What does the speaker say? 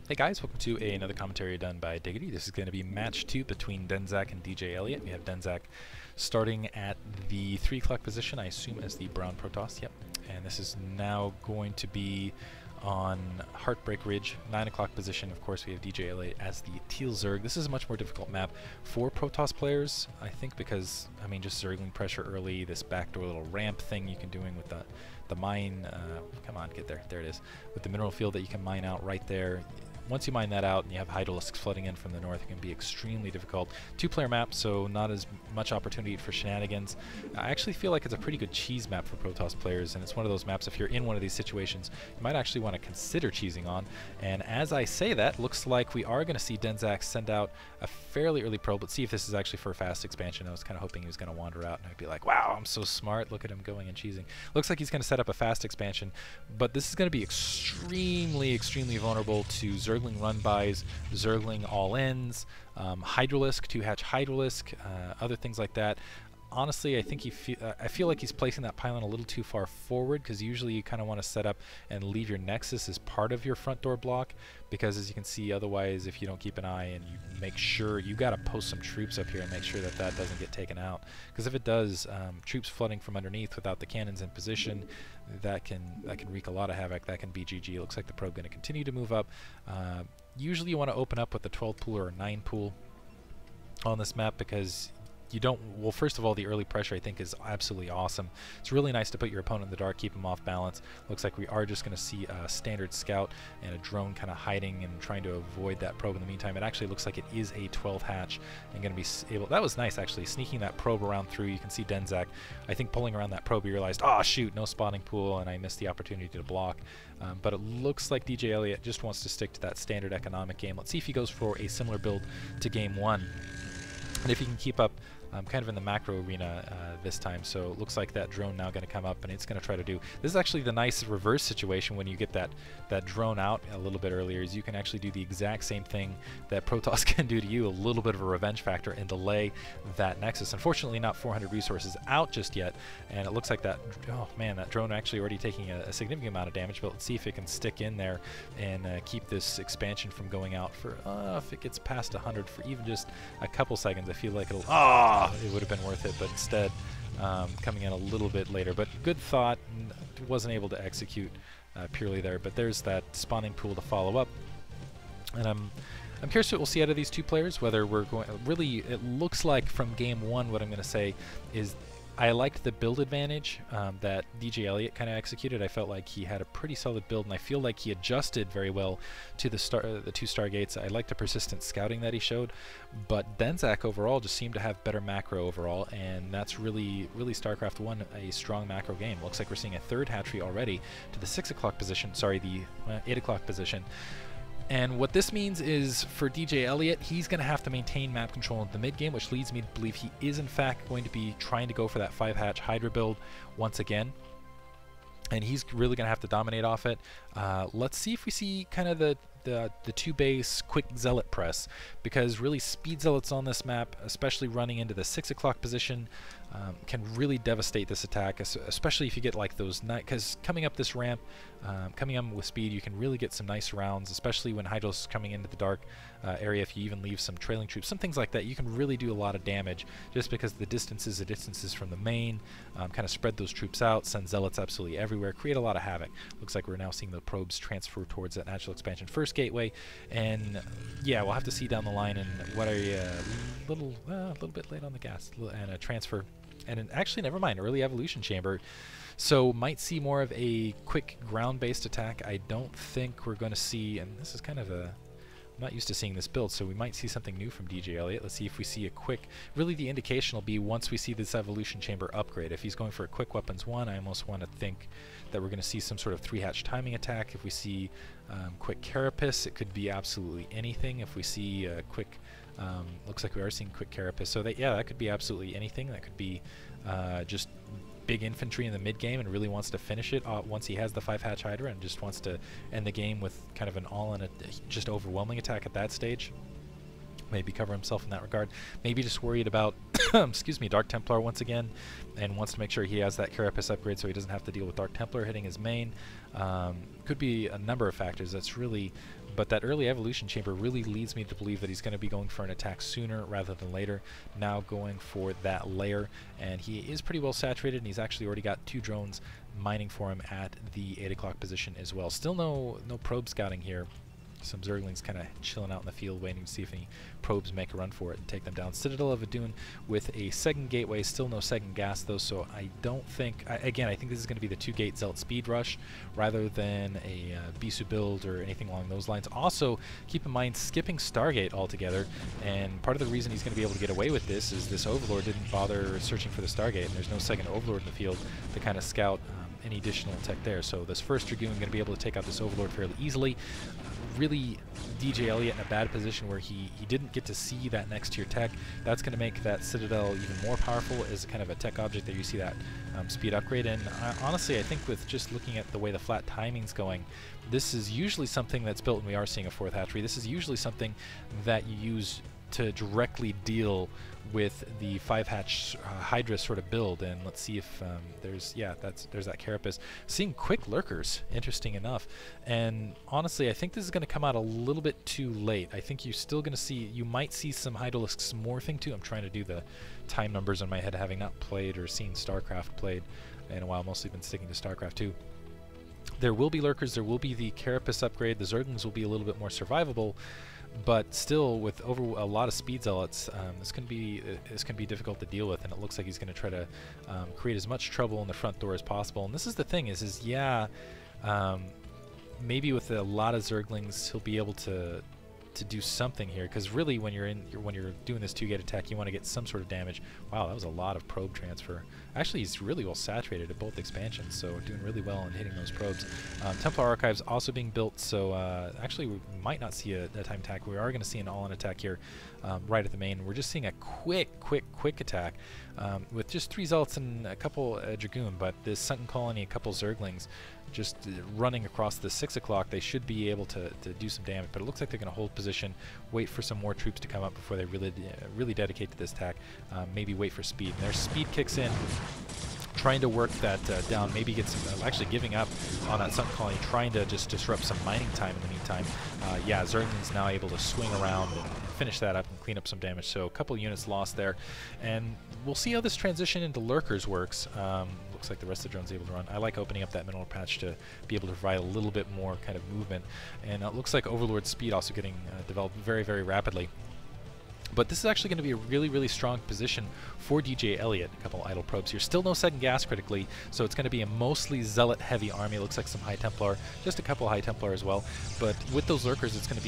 Hey guys, welcome to another commentary done by Diggity. This is going to be match 2 between Denzak and DJ Elliott. We have Denzak starting at the 3 o'clock position, I assume as the brown Protoss, yep. And this is now going to be on Heartbreak Ridge, 9 o'clock position. Of course, we have DJ Elliott as the teal Zerg. This is a much more difficult map for Protoss players, I think, because, I mean, just Zergling pressure early, this backdoor little ramp thing you can doing with the mine, come on, get there, there it is, with the mineral field that you can mine out right there. Once you mine that out and you have Hydralisks flooding in from the north, it can be extremely difficult. 2-player map, so not as much opportunity for shenanigans. I actually feel like it's a pretty good cheese map for Protoss players, and it's one of those maps, if you're in one of these situations, you might actually want to consider cheesing on. And as I say that, looks like we are going to see Denzak send out a fairly early probe. Let's see if this is actually for a fast expansion. I was kind of hoping he was going to wander out and I'd be like, wow, I'm so smart, look at him going and cheesing. Looks like he's going to set up a fast expansion, but this is going to be extremely vulnerable to Zergling run-bys, Zergling all-ins, Hydralisk, 2-hatch Hydralisk, other things like that. Honestly, I think I feel like he's placing that pylon a little too far forward, because usually you kind of want to set up and leave your Nexus as part of your front door block, because as you can see, otherwise, if you don't keep an eye and you make sure, you got to post some troops up here and make sure that that doesn't get taken out. Because if it does, troops flooding from underneath without the cannons in position, that can wreak a lot of havoc. That can be GG. It looks like the probe going to continue to move up. Usually you want to open up with a 12 pool or a 9 pool on this map, because you don't, well, first of all, the early pressure I think is absolutely awesome. It's really nice to put your opponent in the dark, keep him off balance. Looks like we are just going to see a standard scout and a drone kind of hiding and trying to avoid that probe in the meantime. It actually looks like it is a 12 hatch and going to be able, that was nice actually, sneaking that probe around through. You can see Denzak, I think, pulling around that probe. He realized, oh shoot, no spawning pool, and I missed the opportunity to block. But it looks like DJ Elliott just wants to stick to that standard economic game. Let's see if he goes for a similar build to game 1. And if he can keep up kind of in the macro arena this time. So it looks like that drone now going to come up and it's going to try to do, this is actually the nice reverse situation when you get that drone out a little bit earlier, is you can actually do the exact same thing that Protoss can do to you, a little bit of a revenge factor, and delay that Nexus. Unfortunately, not 400 resources out just yet, and it looks like that, oh man, that drone actually already taking a significant amount of damage, but let's see if it can stick in there and keep this expansion from going out for, if it gets past 100 for even just a couple seconds, I feel like it'll, it would have been worth it, but instead coming in a little bit later. But good thought, wasn't able to execute purely there, but there's that spawning pool to follow up. And I'm curious what we'll see out of these 2 players, whether we're going, really, it looks like from game 1, what I'm going to say is I liked the build advantage that DJ Elliott kind of executed. I felt like he had a pretty solid build, and I feel like he adjusted very well to the 2 Stargates. I liked the persistent scouting that he showed, but Denzak overall just seemed to have better macro overall, and that's really Starcraft 1 a strong macro game. Looks like we're seeing a 3rd hatchery already to the 6 o'clock position, sorry, the 8 o'clock position. And what this means is, for DJ Elliott, he's going to have to maintain map control in the mid-game, which leads me to believe he is, in fact, going to be trying to go for that 5-hatch Hydra build once again. And he's really going to have to dominate off it. Let's see if we see kind of the 2-base quick zealot press, because really speed zealots on this map, especially running into the 6 o'clock position, can really devastate this attack, especially if you get like those, because coming up this ramp, coming up with speed, you can really get some nice rounds, especially when Hydra's coming into the dark area. If you even leave some trailing troops, some things like that, you can really do a lot of damage just because the distances from the main, kind of spread those troops out, send zealots absolutely everywhere, create a lot of havoc. Looks like we're now seeing the probes transfer towards that natural expansion first gateway, and yeah, we'll have to see down the line. And what are you, a little bit late on the gas, and a transfer, and actually never mind, early evolution chamber. So might see more of a quick ground-based attack. I don't think we're going to see, and this is kind of a, I'm not used to seeing this build, so we might see something new from DJ Elliott. Let's see if we see a quick, really the indication will be once we see this evolution chamber upgrade. If he's going for a quick weapons 1, I almost want to think that we're going to see some sort of 3-hatch timing attack. If we see quick carapace, it could be absolutely anything. If we see a quick, looks like we are seeing quick carapace, so that, yeah, that could be absolutely anything. That could be just big infantry in the mid game and really wants to finish it once he has the 5-hatch Hydra, and just wants to end the game with kind of an all-in, just overwhelming attack at that stage. Maybe cover himself in that regard. Maybe just worried about excuse me, Dark Templar once again, and wants to make sure he has that Carapace upgrade so he doesn't have to deal with Dark Templar hitting his main. Could be a number of factors. That's really, but that early evolution chamber really leads me to believe that he's going to be going for an attack sooner rather than later. Now going for that layer, and he is pretty well saturated, and he's actually already got 2 drones mining for him at the 8 o'clock position as well. Still no probe scouting here. Some Zerglings kind of chilling out in the field waiting to see if any probes make a run for it and take them down. Citadel of Adun with a second gateway, still no second gas though, so I don't think, again, I think this is going to be the 2-gate Zealot speed rush rather than a Bisu build or anything along those lines. Also, keep in mind, skipping Stargate altogether, and part of the reason he's going to be able to get away with this is this Overlord didn't bother searching for the Stargate, and there's no second Overlord in the field to kind of scout any additional tech there. So this first Dragoon going to be able to take out this Overlord fairly easily. Really, DJ Elliott in a bad position where he didn't get to see that next tier tech. That's going to make that Citadel even more powerful as kind of a tech object that you see that speed upgrade. And honestly, I think with just looking at the way the flat timing's going, this is usually something that's built, and we are seeing a 4th hatchery. This is usually something that you use to directly deal with the 5-hatch Hydra sort of build. And let's see if there's that Carapace. Seeing quick lurkers, interesting enough. And honestly, I think this is going to come out a little bit too late. I think you're still going to see, you might see some Hydralisks morphing too. I'm trying to do the time numbers in my head, having not played or seen StarCraft played in a while. Mostly been sticking to StarCraft 2. There will be lurkers, there will be the Carapace upgrade, the Zerglings will be a little bit more survivable, but still, with over a lot of speed zealots, this can be difficult to deal with, and it looks like he's going to try to create as much trouble in the front door as possible. And this is the thing: is maybe with a lot of Zerglings, he'll be able to do something here, because really, when you're doing this 2-gate attack, you want to get some sort of damage. Wow, that was a lot of probe transfer. Actually, he's really well saturated at both expansions, so doing really well in hitting those probes. Templar Archives also being built, so actually we might not see a time attack. We are going to see an all-in attack here right at the main. We're just seeing a quick attack with just 3 Zealots and a couple Dragoon, but this Sunken Colony, a couple Zerglings, just running across the 6 o'clock. They should be able to do some damage, but it looks like they're going to hold position, wait for some more troops to come up before they really dedicate to this attack. Maybe wait for speed. And their speed kicks in, trying to work that down, maybe get some, actually giving up on that Sunken Colony, trying to just disrupt some mining time in the meantime. Yeah, Zergling's now able to swing around and finish that up and clean up some damage. So a couple units lost there, and we'll see how this transition into lurkers works. Looks like the rest of the drone's able to run. I like opening up that mineral patch to be able to provide a little bit more kind of movement, and it looks like Overlord's speed also getting developed very, very rapidly. But this is actually going to be a really, really strong position for DJ Elliott. A couple idle probes here. Still no second gas critically, so it's going to be a mostly Zealot-heavy army. It looks like some High Templar, just a couple High Templar as well. But with those lurkers, it's going to be